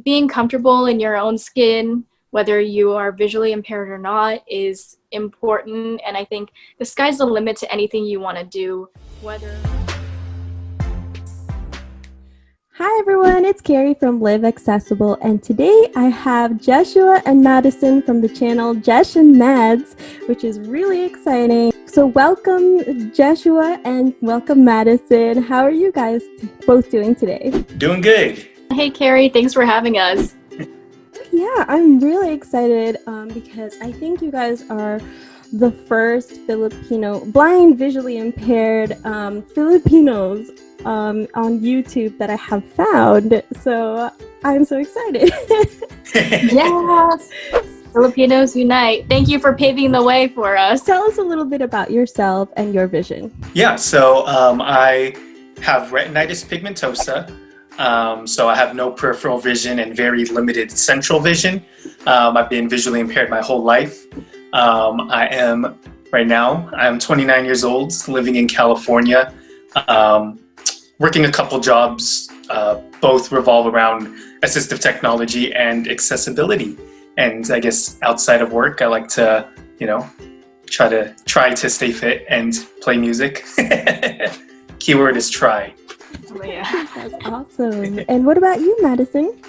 being comfortable in your own skin, whether you are visually impaired or not, is important. And I think the sky's the limit to anything you want to do, whether... Hi everyone, it's Carrie from Live Accessible, and today I have Jeshua and Madison from the channel Jesh and Mads, which is really exciting. So welcome Jeshua and welcome Madison. How are you guys both doing today? Doing good. Hey Carrie, thanks for having us. Yeah, I'm really excited because I think you guys are the first Filipino, blind, visually impaired Filipinos on YouTube that I have found. So I'm so excited. Yes! Filipinos unite. Thank you for paving the way for us. Tell us a little bit about yourself and your vision. Yeah, so I have retinitis pigmentosa. So I have no peripheral vision and very limited central vision. I've been visually impaired my whole life. Right now, I'm 29 years old, living in California, working a couple jobs, both revolve around assistive technology and accessibility. And I guess outside of work, I like to, try to stay fit and play music. Keyword is try. Oh, yeah. That's awesome. And what about you, Madison?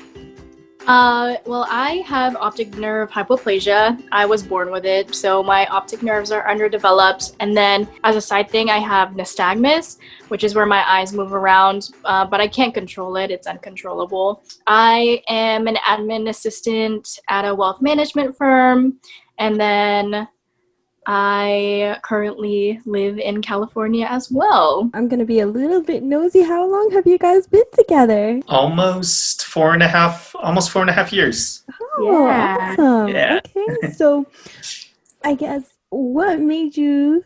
Well, I have optic nerve hypoplasia. I was born with it, so my optic nerves are underdeveloped. And then as a side thing, I have nystagmus, which is where my eyes move around, but I can't control it. It's uncontrollable. I am an admin assistant at a wealth management firm, and then I currently live in California as well. I'm going to be a little bit nosy. How long have you guys been together? Almost 4.5 years. Oh, Yeah. awesome. Yeah. Okay, so I guess what made you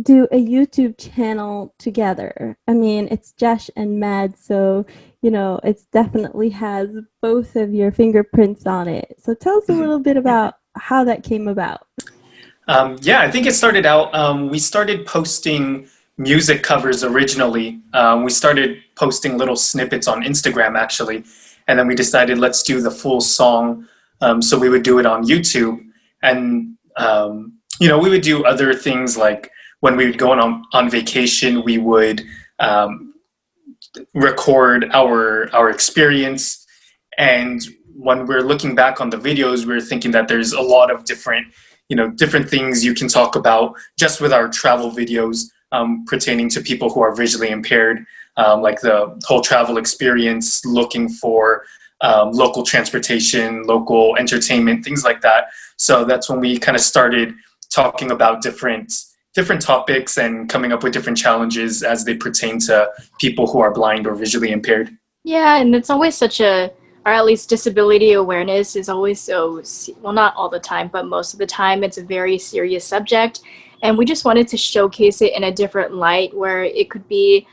do a YouTube channel together? I mean, it's Jesh and Mads, so, it definitely has both of your fingerprints on it. So tell us a little bit about how that came about. Yeah, I think it started out, we started posting music covers originally. We started posting little snippets on Instagram, actually. And then we decided, let's do the full song. So we would do it on YouTube. And, we would do other things like when we would go on vacation, we would record our experience. And when we're looking back on the videos, we're thinking that there's a lot of different things you can talk about just with our travel videos pertaining to people who are visually impaired, like the whole travel experience, looking for local transportation, local entertainment, things like that. So that's when we kind of started talking about different topics and coming up with different challenges as they pertain to people who are blind or visually impaired. Yeah, and it's always or at least disability awareness is always well, not all the time, but most of the time it's a very serious subject. And we just wanted to showcase it in a different light where it could be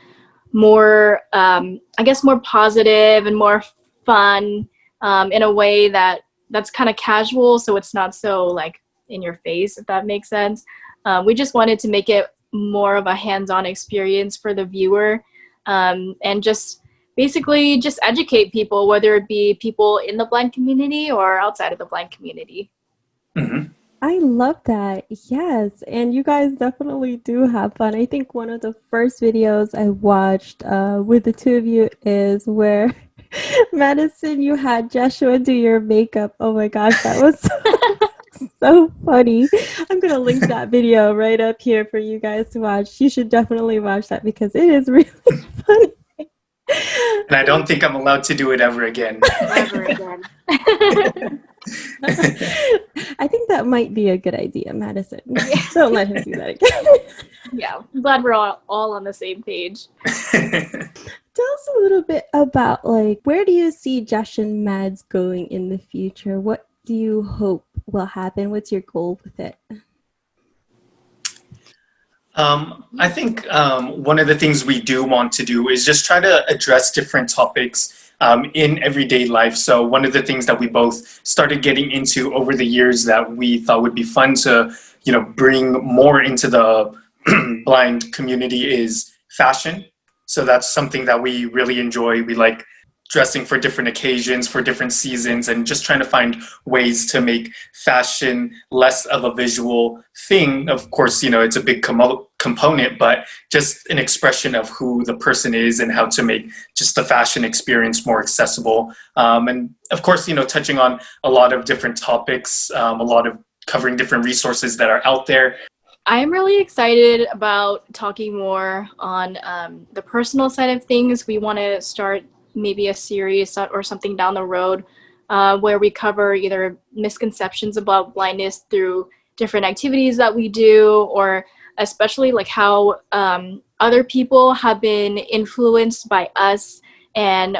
more, more positive and more fun in a way that's kind of casual. So it's not so like in your face, if that makes sense. We just wanted to make it more of a hands-on experience for the viewer and basically just educate people, whether it be people in the blind community or outside of the blind community. Mm-hmm. I love that. Yes. And you guys definitely do have fun. I think one of the first videos I watched with the two of you is where Madison, you had Jeshua do your makeup. Oh my gosh, that was so funny. I'm going to link that video right up here for you guys to watch. You should definitely watch that because it is really funny. And I don't think I'm allowed to do it ever again. Ever again. I think that might be a good idea, Madison. Don't let him do that again. Yeah, I'm glad we're all on the same page. Tell us a little bit about, where do you see Jesh and Mads going in the future? What do you hope will happen? What's your goal with it? I think one of the things we do want to do is just try to address different topics in everyday life. So one of the things that we both started getting into over the years that we thought would be fun to, bring more into the blind community is fashion. So that's something that we really enjoy. We like dressing for different occasions, for different seasons, and just trying to find ways to make fashion less of a visual thing. Of course, it's a big component, but just an expression of who the person is and how to make just the fashion experience more accessible. And of course, touching on a lot of different topics, a lot of covering different resources that are out there. I'm really excited about talking more on the personal side of things. We want to start maybe a series or something down the road where we cover either misconceptions about blindness through different activities that we do, or especially like how other people have been influenced by us and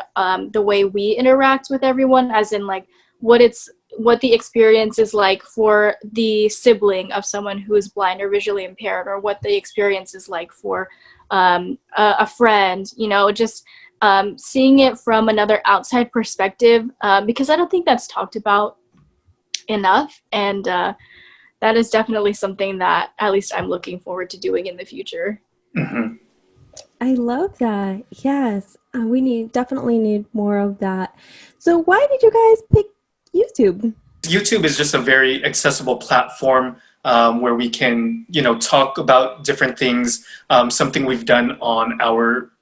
the way we interact with everyone, as in like what the experience is like for the sibling of someone who is blind or visually impaired, or what the experience is like for a friend, just seeing it from another outside perspective, because I don't think that's talked about enough. And that is definitely something that at least I'm looking forward to doing in the future. Mm-hmm. I love that. Yes, we definitely need more of that. So why did you guys pick YouTube? YouTube is just a very accessible platform where we can, talk about different things. Something we've done on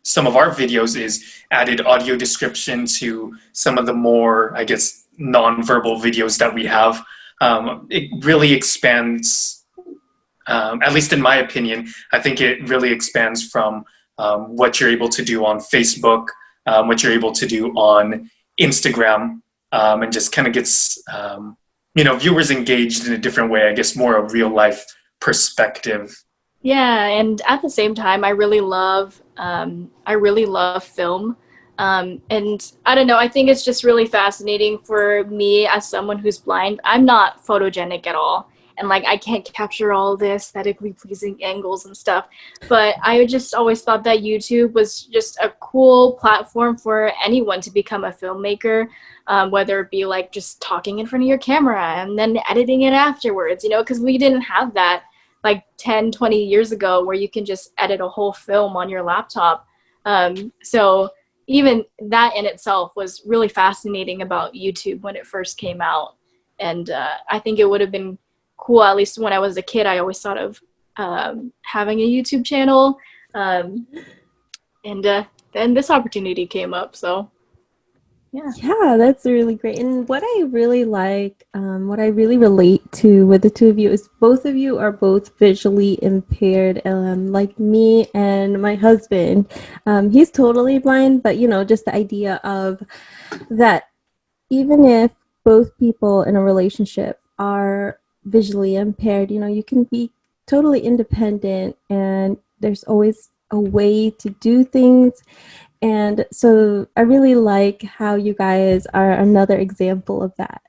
some of our videos is added audio description to some of the more, I guess, non-verbal videos that we have. It really expands, at least in my opinion, I think it really expands from what you're able to do on Facebook, what you're able to do on Instagram, and just kind of gets, viewers engaged in a different way, I guess, more a real life perspective. Yeah, and at the same time, I really love film. And I don't know, I think it's just really fascinating for me as someone who's blind. I'm not photogenic at all. And like, I can't capture all the aesthetically pleasing angles and stuff. But I just always thought that YouTube was just a cool platform for anyone to become a filmmaker, whether it be like just talking in front of your camera and then editing it afterwards, because we didn't have that like 10, 20 years ago where you can just edit a whole film on your laptop. So even that in itself was really fascinating about YouTube when it first came out. And I think it would have been cool, at least when I was a kid, I always thought of having a YouTube channel. And then this opportunity came up, so Yeah, that's really great. And what I really like, what I really relate to with the two of you is both of you are both visually impaired, like me and my husband. He's totally blind, but just the idea of that, even if both people in a relationship are visually impaired, you can be totally independent, and there's always a way to do things. And so I really like how you guys are another example of that.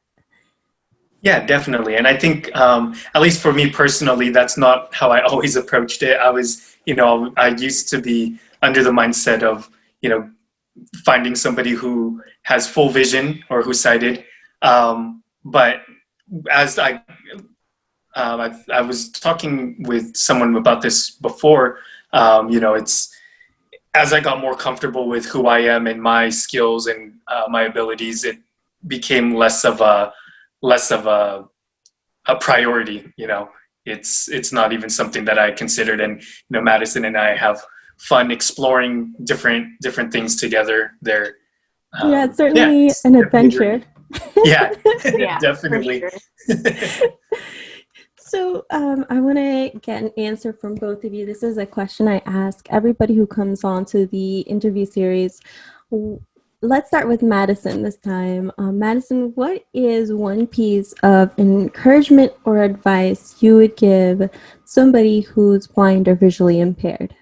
Yeah, definitely. And I think, at least for me personally, that's not how I always approached it. I was, I used to be under the mindset of, finding somebody who has full vision or who's sighted. But as I was talking with someone about this before, it's, as I got more comfortable with who I am and my skills and my abilities, it became less of a priority. It's not even something that I considered. And Madison and I have fun exploring different things together. There, yeah, it's certainly an adventure. Yeah, yeah, definitely. Sure. So I want to get an answer from both of you. This is a question I ask everybody who comes on to the interview series. Let's start with Madison this time. Madison, what is one piece of encouragement or advice you would give somebody who's blind or visually impaired?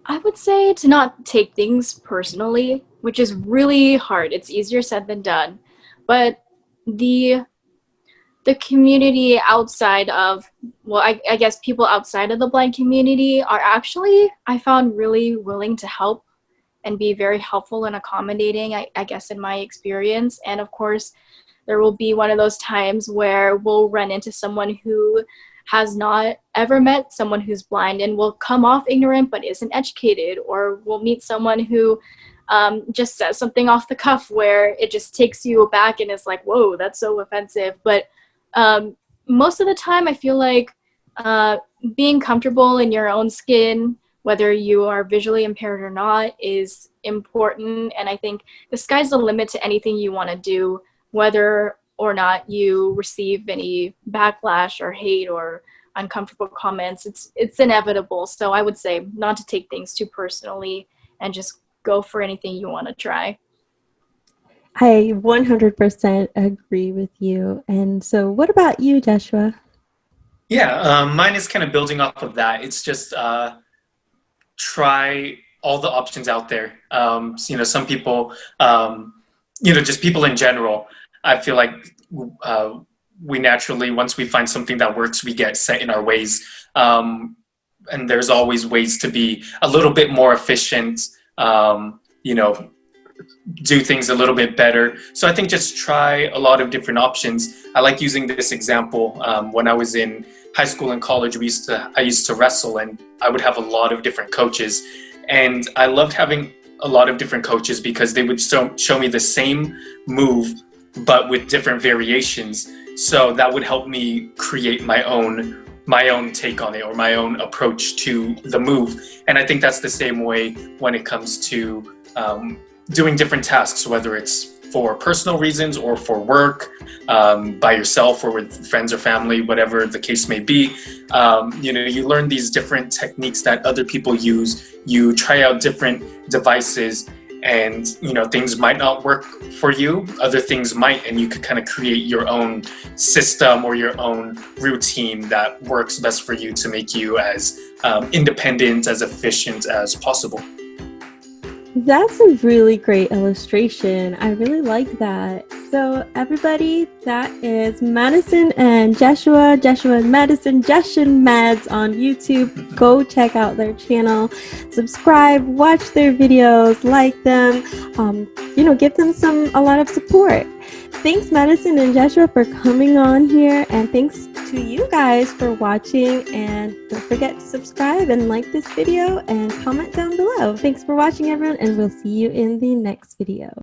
I would say to not take things personally, which is really hard. It's easier said than done. But the community outside of, well, I guess people outside of the blind community are actually, I found, really willing to help and be very helpful and accommodating, I guess, in my experience. And of course, there will be one of those times where we'll run into someone who has not ever met someone who's blind and will come off ignorant but isn't educated, or we'll meet someone who just says something off the cuff where it just takes you aback and it's like, whoa, that's so offensive. But most of the time, I feel like being comfortable in your own skin, whether you are visually impaired or not, is important. And I think the sky's the limit to anything you want to do, whether or not you receive any backlash or hate or uncomfortable comments. It's inevitable. So I would say not to take things too personally and just go for anything you want to try. I 100% agree with you. And so what about you, Jeshua? Yeah, mine is kind of building off of that. It's just try all the options out there. You know, some people, you know, just people in general, I feel like we naturally, once we find something that works, we get set in our ways. And there's always ways to be a little bit more efficient, you know, do things a little bit better. So I think just try a lot of different options. I like using this example. When I was in high school and college, I used to wrestle, and I would have a lot of different coaches. And I loved having a lot of different coaches because they would show me the same move, but with different variations. So that would help me create my own take on it, or my own approach to the move. And I think that's the same way when it comes to doing different tasks, whether it's for personal reasons or for work, by yourself or with friends or family, whatever the case may be. You know, you learn these different techniques that other people use. You try out different devices, and you know, things might not work for you, other things might, and you could kind of create your own system or your own routine that works best for you to make you as independent, as efficient as possible. That's a really great illustration. I really like that. So everybody, that is Madison and Jeshua and Madison, Jesh and Mads on YouTube. Go check out their channel, subscribe, watch their videos, like them, you know, give them a lot of support. Thanks, Madison and Jeshua, for coming on here, and thanks to you guys for watching. And don't forget to subscribe and like this video and comment down below. Thanks for watching, everyone, and we'll see you in the next video.